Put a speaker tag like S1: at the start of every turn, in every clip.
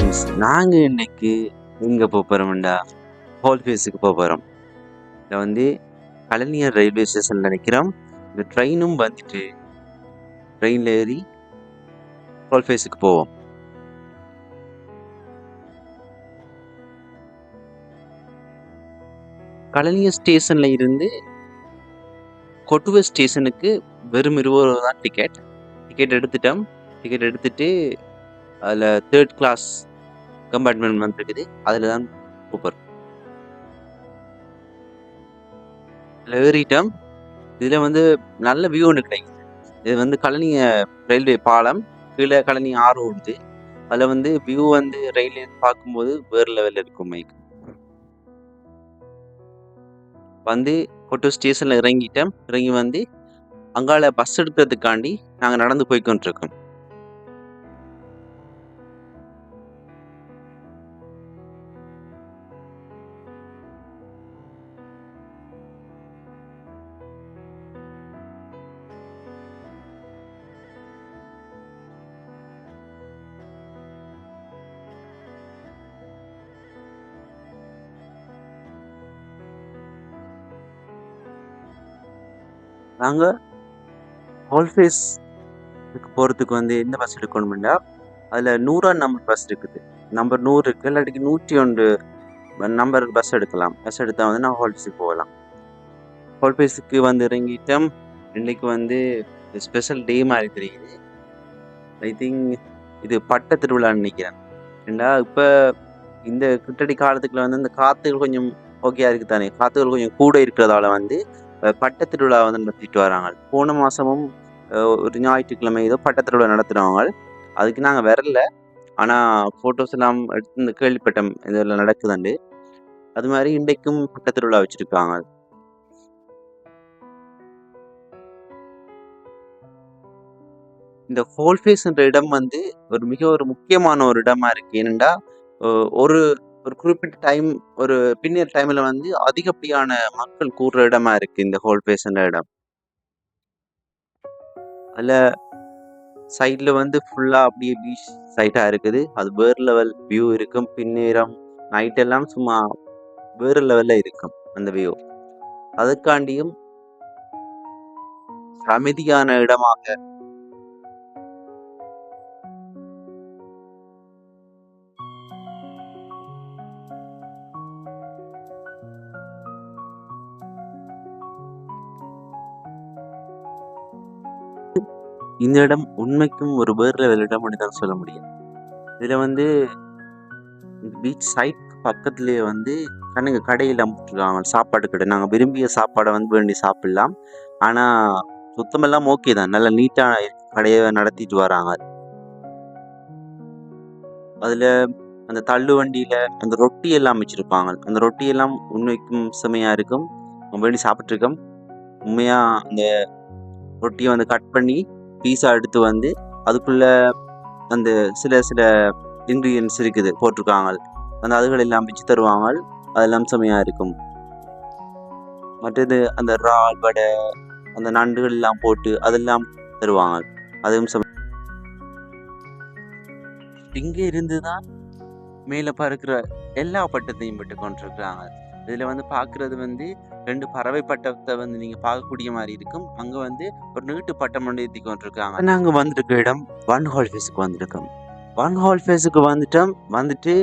S1: Friends, நாங்கள் இன்னைக்கு எங்கே போகிறோம்டா ஹோல் ஃபேஸுக்கு போகிறோம். இதில் வந்து கலைஞர் ரயில்வே ஸ்டேஷனில் நிற்கிறோம். இந்த ட்ரெயினும் வந்துட்டு ட்ரெயினில் ஏறி ஹோல் ஃபேஸுக்கு போவோம். கலைஞர் ஸ்டேஷனில் இருந்து கொட்டுவ ஸ்டேஷனுக்கு வெறும் 20 ரூபா தான் டிக்கெட் எடுத்துட்டோம். டிக்கெட் எடுத்துட்டு அதில் 3rd கிளாஸ் கம்பார்ட்மெண்ட் வந்துருக்குது, அதில் தான் போகிறோம். அதில் ஏறிட்டோம். இதில் வந்து நல்ல வியூ ஒன்று கிடைக்குது. இது வந்து கழனி ரயில்வே பாலம், கீழே கழனி ஆறு ஓடுது. அதில் வந்து வியூ வந்து ரயில்வே பார்க்கும்போது வேறு லெவலில் இருக்கும். மைக் வந்து கொட்டு ஸ்டேஷனில் இறங்கிட்டோம். இறங்கி வந்து அங்கால பஸ் எடுக்கிறதுக்காண்டி நாங்கள் நடந்து போய்கொண்டிருக்கோம். நாங்கள் ஹோல் ஃபேஸ்க்கு போகிறதுக்கு வந்து எந்த பஸ் எடுக்கணும்னா, அதில் 100ஆம் நம்பர் பஸ் இருக்குது. நம்பர் 100 இருக்குது, இல்லாட்டிக்கு 101 நம்பர் பஸ் எடுக்கலாம். பஸ் எடுத்தால் வந்து நான் ஹோல் ஃபேஸுக்கு போகலாம். ஹோல் ஃபேஸுக்கு வந்து இறங்கிட்டோம். இன்னைக்கு வந்து ஸ்பெஷல் டே மாதிரி தெரியுது. ஐ திங்க் இது பட்ட திருவிழான்னு நினைக்கிறேன். ஏண்டா இப்போ இந்த கிட்டடி காலத்துக்குள்ள வந்து இந்த காற்றுகள் கொஞ்சம் ஓகேயா இருக்குது தானே, காற்றுகள் கொஞ்சம் கூட இருக்கிறதால வந்து பட்ட திருவிழா வந்து நடத்திட்டு வராங்க. போன மாதமும் ஒரு ஞாயிற்றுக்கிழமை ஏதோ பட்ட திருவிழா நடத்துகிறவங்க. அதுக்கு நாங்கள் வரல, ஆனால் ஃபோட்டோஸ் எல்லாம் எடுத்து இந்த கேள்விப்பட்டோம் இதெல்லாம் நடக்குதுண்டு. அது மாதிரி இன்றைக்கும் பட்ட திருவிழா வச்சுருக்காங்க. இந்த ஹோல் ஃபேஸ்ன்ற இடம் வந்து ஒரு முக்கியமான ஒரு இடமா இருக்கு. ஏனெண்டா ஒரு ஒரு குறிப்பிட்ட டைம், ஒரு பின்னர் டைம்ல வந்து அதிகப்படியான மக்கள் கூடுற இடமா இருக்கு இந்த ஹோல் ஃபேஸ்ன்ற இடம். அதில் சைட்ல வந்து ஃபுல்லா அப்படியே பீச் சைட்டா இருக்குது. அது வேறு லெவல் வியூ இருக்கும். பின்னேரம் நைட் எல்லாம் சும்மா வேறு லெவல்ல இருக்கும் அந்த வியூ. அதுக்காண்டியும் அமைதியான இடமாக இந்த இடம் உண்மைக்கும் ஒரு வேறு லெவல் இடம் தான் சொல்ல முடியும். இதுல வந்து பீச் சைட் பக்கத்துலேயே வந்து கண்ணுங்க கடையெல்லாம் போட்டுருக்காங்க, சாப்பாடு கடை. நாங்கள் விரும்பிய சாப்பாடை வந்து வேண்டி சாப்பிடலாம். ஆனால் சுத்தமெல்லாம் ஓகே தான், நல்ல நீட்டான கடையை நடத்திட்டு வராங்க. அதில் அந்த தள்ளு வண்டியில் அந்த ரொட்டி எல்லாம் வச்சுருப்பாங்க. அந்த ரொட்டியெல்லாம் உண்மைக்கும் செமையாக இருக்கும். வேண்டி சாப்பிட்ருக்கோம். உண்மையாக அந்த ரொட்டியை வந்து கட் பண்ணி பீஸா எடுத்து வந்து அதுக்குள்ளே அந்த சில சில இன்க்ரீடியன்ஸ் இருக்குது போட்டிருக்காங்க. அந்த அதுகள் எல்லாம் வச்சு தருவாங்க. அதெல்லாம் செமையாக இருக்கும். மற்றது அந்த இறால் வடை, அந்த நண்டுகள் எல்லாம் போட்டு அதெல்லாம் தருவாங்க. அதுவும் இங்கே இருந்து தான் மேலே பறக்கிற எல்லா பட்டத்தையும் விட்டு கொண்டிருக்கிறாங்க. இதில் வந்து பார்க்குறது வந்து 2 பறவை பட்டத்தை வந்து நீங்கள் பார்க்கக்கூடிய மாதிரி இருக்கும். அங்கே வந்து ஒரு நீட்டு பட்டம் ஒன்று ஏற்றி கொண்டிருக்காங்க. நாங்கள் வந்திருக்க இடம் ஒன் ஹால் ஃபேஸுக்கு வந்திருக்கோம். ஒன் ஹால் ஃபேஸுக்கு வந்துட்டோம். வந்துட்டு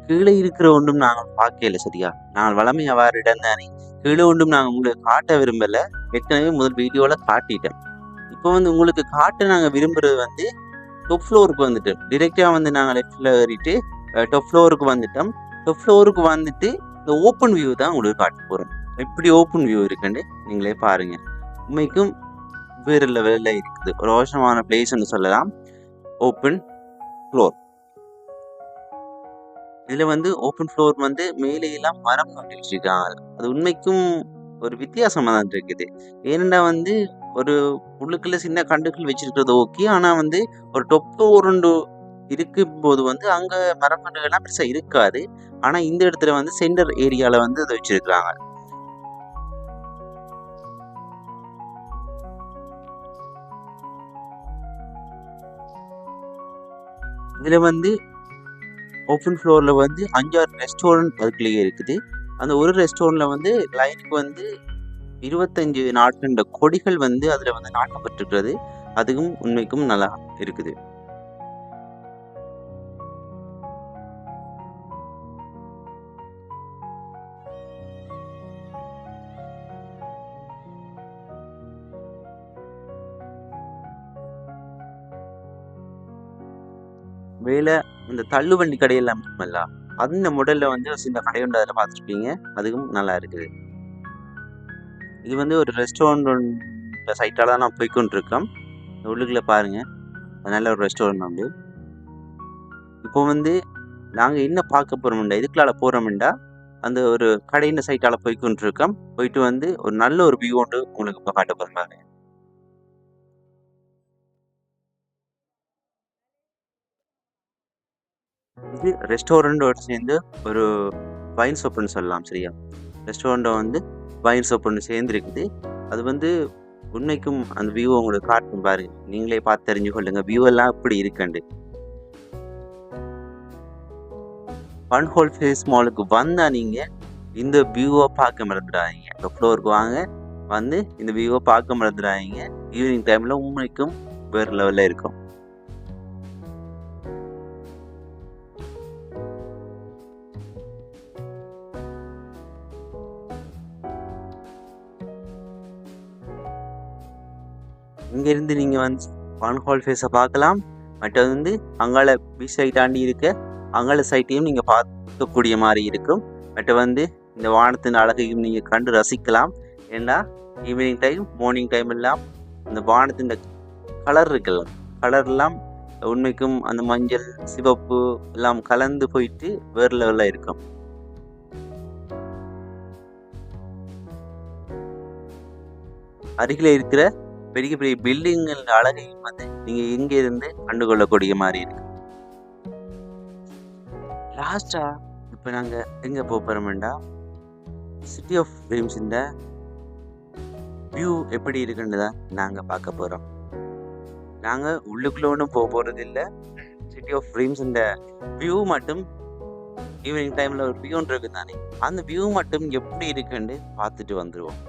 S1: கீழே இருக்கிற ஒன்றும் நாங்கள் பார்க்கல. சரியா, நாங்கள் வளமையாக வேறு இடம் தானே, கீழே ஒன்றும் நாங்கள் உங்களுக்கு காட்ட விரும்பலை. ஏற்கனவே முதல் வீடியோவில் காட்டிட்டேன். இப்போ வந்து உங்களுக்கு காட்ட நாங்கள் விரும்புகிறது வந்து டாப் ஃப்ளோருக்கு வந்துட்டோம். டிரெக்டாக வந்து நாங்கள் லெஃப்டில் ஏறிட்டு டாப் ஃப்ளோருக்கு வந்துட்டோம். டாப் ஃப்ளோருக்கு வந்துட்டு இந்த ஓப்பன் வியூ தான் உங்களுக்கு காட்ட போகிறோம். எப்படி ஓப்பன் வியூ இருக்குன்னு நீங்களே பாருங்க. உண்மைக்கும் வேறு லெவலில் இருக்குது. ஒரு ரோஷமான பிளேஸ்ன்னு சொல்லலாம். Open floor. இதில் வந்து ஓப்பன் ஃப்ளோர் வந்து மேலையெல்லாம் மரம் நட்டு வச்சுருக்காங்க. அது உண்மைக்கும் ஒரு வித்தியாசமாக தான் இருக்குது. ஏனெண்டா வந்து ஒரு உள்ளுக்குள்ள சின்ன கண்டுகள் வச்சிருக்கிறது ஓகே, ஆனால் வந்து ஒரு டொப்பு உருண்டு இருக்கும்போது வந்து அங்கே மரக்கன்றுகள்லாம் பெருசாக இருக்காது. ஆனால் இந்த இடத்துல வந்து சென்டர் ஏரியாவில் வந்து அதை வச்சிருக்கிறாங்க. இதில் வந்து ஓப்பன் ஃப்ளோரில் வந்து 5-6 ரெஸ்டாரண்ட் அதுக்குள்ளேயே இருக்குது. அந்த ஒரு ரெஸ்டாரண்ட்டில் வந்து லைனுக்கு வந்து 25 நாட்கண்ட கொடிகள் வந்து அதில் வந்து நாட்டப்பட்டிருக்கிறது. அதுவும் உண்மைக்கும் நல்லா இருக்குது. வேலை இந்த தள்ளுவண்டி கடையெல்லாம் இருக்குமல்ல, அந்த மாடல்ல வந்து ஒரு சின்ன கடை உண்டு. அதில் பார்த்துருப்பீங்க. அதுவும் நல்லா இருக்குது. இது வந்து ஒரு ரெஸ்டாரண்ட் சைட்டால தான் நான் போய்க்கொண்டிருக்கோம். உள்ளுக்குள்ள பாருங்க. நல்ல ஒரு ரெஸ்டாரண்ட் உண்டு. இப்போ வந்து நாங்க என்ன பார்க்க போறோம்டா, எதுக்குள்ளால போறோம்டா, அந்த ஒரு கடையின் சைட்டால போய்க்கொண்டிருக்கோம். போயிட்டு வந்து ஒரு நல்ல ஒரு வியூ உண்டு உங்களுக்கு இப்போ காட்ட போறேன் பாருங்க. இது ரெஸ்டாரண்டோட சேர்ந்து ஒரு வைன் ஷாப்னு சொல்லலாம், சரியா? ரெஸ்டாரண்ட்டை வந்து வைன் ஷாப்னு சேர்ந்து இருக்குது. அது வந்து உண்மைக்கும் அந்த வியூ உங்களுக்கு காட்டும் பாருங்க. நீங்களே பார்த்து தெரிஞ்சு கொள்ளுங்க வியூ எல்லாம் இப்படி இருக்குண்டு. ஒன் ஹோல் ஃபேஸ் மாலுக்கு வந்தா நீங்க இந்த வியூவை பார்க்க மறந்துடாதீங்க. இந்த ஃப்ளோருக்கு வாங்க, வந்து இந்த வியூவை பார்க்க மறந்துடாதீங்க. ஈவினிங் டைம்ல உண்மைக்கும் வேறு லெவல்ல இருக்கும். இங்க இருந்து நீங்க வந்து ஒன் ஹோல் ஃபேஸை பார்க்கலாம். மற்றது வந்து அங்கால பீச் சைட் தாண்டி இருக்க அங்கால சைட்டையும் நீங்க பார்க்கக்கூடிய மாதிரி இருக்கும். மற்ற வந்து இந்த வானத்தின் அழகையும் நீங்க கண்டு ரசிக்கலாம். ஏன்னா ஈவினிங் டைம், மார்னிங் டைம் எல்லாம் இந்த வானத்தின் கலர் இருக்குல்ல, கலர் எல்லாம் உண்மைக்கும் அந்த மஞ்சள், சிவப்பு எல்லாம் கலந்து போயிட்டு வேறு லெவல்ல இருக்கும். அருகில இருக்கிற பெரிய பெரிய பில்டிங்கள் அழகையும் வந்து நீங்க இங்க இருந்து கண்டுகொள்ளக்கூடிய மாதிரி இருக்கு. லாஸ்டா இப்ப நாங்க எங்க போறோம்டா, சிட்டி ஆஃப் ட்ரீம்ஸ் இந்த வியூ எப்படி இருக்குன்னு தான் நாங்க பார்க்க போறோம். நாங்க உள்ளுக்குள்ள ஒன்றும் போறது இல்லை. சிட்டி ஆஃப் ட்ரீம்ஸ் இந்த வியூ மட்டும் ஈவினிங் டைம்ல ஒரு வியூ இருக்கு தானே, அந்த வியூ மட்டும் எப்படி இருக்குன்னு பார்த்துட்டு வந்துருவோம்.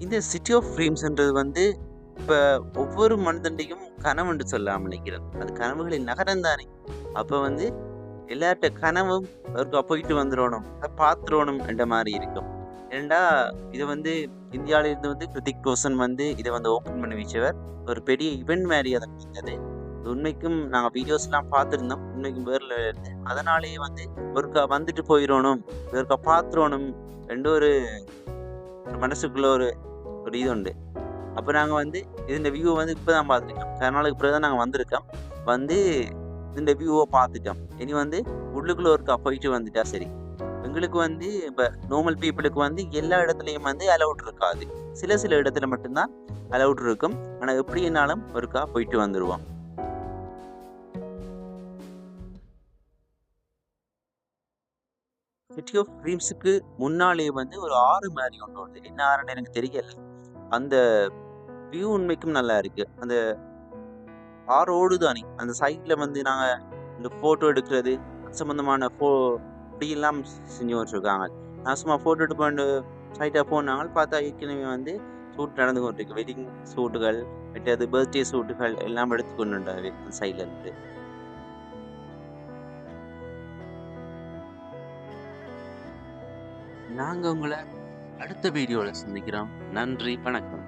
S1: இந்த சிட்டி ஆஃப் ட்ரீம்ஸ்ன்றது வந்து இப்ப ஒவ்வொரு மனிதண்டையும் கனவுன்னு சொல்லலாம் நினைக்கிறேன். அது கனவுகளின் நகரம் தானே. அப்ப வந்து எல்லார்ட்ட கனவும் அவருக்கு போயிட்டு வந்துடணும், பார்த்துடணும் என்ற மாதிரி இருக்கும். ஏண்டா இதை வந்து இந்தியாவில இருந்து வந்து கிருத்திக் ரோஷன் வந்து இதை வந்து ஓப்பன் பண்ணி வச்சவர். ஒரு பெரிய இவெண்ட் மாதிரி அதை இருந்தது. உண்மைக்கும் நாங்கள் வீடியோஸ்லாம் பார்த்துருந்தோம். உண்மைக்கும் வேர்ல இருந்து அதனாலேயே வந்து ஒருக்கா வந்துட்டு போயிடணும், ஒருக்கா பார்த்துடணும் என்ற ஒரு மனசுக்குள்ள ஒரு ஒரு இது உண்டு. அப்போ நாங்கள் வந்து இந்த வியூவை வந்து இப்போ தான் பார்த்துருக்கோம். 4 நாளுக்கு பிறகு தான் நாங்கள் வந்திருக்கோம். வந்து இந்த வியூவை பார்த்துட்டோம். இனி வந்து உள்ளுக்குள்ள ஒருக்கா போயிட்டு வந்துட்டா சரி. எங்களுக்கு வந்து இப்போ நார்மல் பீப்புளுக்கு வந்து எல்லா இடத்துலையும் வந்து அலவுட் இருக்காது. சில சில இடத்துல மட்டும்தான் அலவுட் இருக்கும். ஆனால் எப்படினாலும் ஒருக்கா போயிட்டு வந்துடுவோம். சிட்டி ஆஃப் ட்ரீம்ஸுக்கு முன்னாலே வந்து ஒரு ஆறு மாதிரி ஒன்று உண்டு. என்ன ஆறுன்னு எனக்கு தெரியல. அந்த வியூ உண்மைக்கும் நல்லா இருக்கு. அந்த ஆறு ஓடுதானே, அந்த சைட்ல வந்து நாங்க இந்த போட்டோ எடுக்கிறது சம்பந்தமான இப்படியெல்லாம் செஞ்சு வச்சிருக்காங்க. நான் சும்மா போட்டோ எடுப்பேன் சைட்டா போனாங்க. பார்த்தா ஏற்கனவே வந்து ஷூட் நடந்து கொண்டிருக்கு. வெட்டிங் ஷூட்டுகள், மற்றது பர்த்டே ஷூட்டுகள் எல்லாம் எடுத்து கொண்டுட்டாரு அந்த சைட்ல இருந்து. நாங்க உங்களை அடுத்த வீடியோல சந்திக்கிறோம். நன்றி, வணக்கம்.